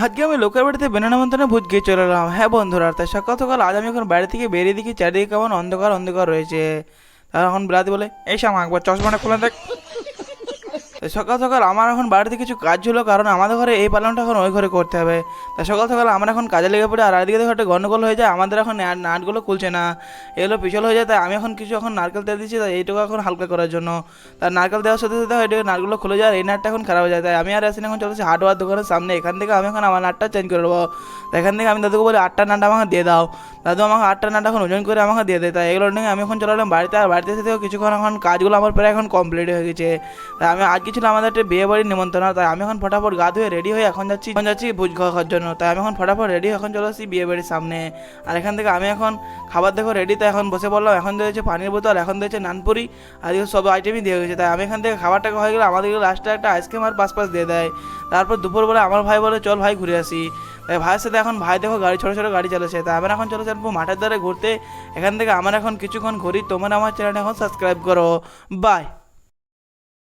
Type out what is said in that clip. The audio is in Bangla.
আজকে আমি লোকের বাড়িতে বিনা নিমন্ত্রণে ভোজ খেয়ে চলে এলাম। হ্যাঁ বন্ধুরা, তাই সকাল সকাল আজ আমি এখন বাড়ি থেকে বেরিয়ে দেখি চারিদিকে কেমন অন্ধকার অন্ধকার রয়েছে। তার এখন বিলাতি বলে, এই শ্যামা একবার চশমাটা খুলে দেখ। তাই সকাল সকাল আমার এখন বাড়িতে কিছু কাজ ছিল, কারণ আমাদের ঘরে এই পালনটা এখন ওই ঘরে করতে হবে। তাই সকাল সকাল আমরা এখন কাজে লেগে পড়ি, আর একদিকে দেখো একটা গন্ডগোল হয়ে যায়, আমাদের এখন নাটগুলো খুলছে না, এগুলো পিছল হয়ে যায়। তাই আমি এখন কিছু এখন নারকেল তেল দিচ্ছি, তাই এইটুকু এখন হালকা করার জন্য। তার নারকেল দেওয়ার সাথে সাথে এটাকে নাটগুলো খুলে যায়, আর এই নাটটা এখন খারাপ হয়ে যায়। তাই আমি আর আসিনি, এখন চলেছি হার্ডওয়ার দোকানের সামনে। এখান থেকে আমি এখন আমার নাটটা চেঞ্জ করে দেবো। তাই এখান থেকে আমি দাদুকে বলি 8টা নাট আমাকে দিয়ে দাও। দাদু আমাকে 8টা নাট এখন ওজন করে আমাকে দিয়ে দেয়। তাই এগুলো নিয়ে আমি এখন চলে এলাম বাড়িতে, আর বাড়িতে এসে দেখো কিছুক্ষণ এখন কাজগুলো আমার প্রায় এখন কমপ্লিট হয়ে গেছে। তাই আমি আজকে ছিল আমাদের একটা বিয়ে বাড়ির নিমন্ত্রণ। তাই আমি এখন ফটাফট গা ধুয়ে রেডি হয়ে এখন যাচ্ছি ভোজ খাওয়ার জন্য। তাই আমি এখন ফটাফট রেডি এখন চলে আসছি বিয়ে বাড়ির সামনে। আর এখান থেকে আমি এখন খাবার দেখো রেডি, তাই এখন বসে পড়লাম। এখন দিয়েছে পানির বোতল, এখন দিয়েছে নানপুরি, আর এদিকে সব আইটেমই দিয়ে গেছে। তাই আমি এখান থেকে খাবারটা হয়ে গেলে আমাদেরকে লাস্টে একটা আইসক্রিম আর পাস দিয়ে দেয়। তারপর দুপুরবেলা আমার ভাই বলে চল ভাই ঘুরে আসি। তাই ভাইয়ের সাথে এখন ভাই দেখো গাড়ি ছোটো ছোটো গাড়ি চালাচ্ছে। তাই আমরা এখন চলে যাবো মাঠের ধারে ঘুরতে। এখান থেকে আমার এখন কিছুক্ষণ ঘুরি। তোমরা আমার চ্যানেলটা এখন সাবস্ক্রাইব করো। বাই।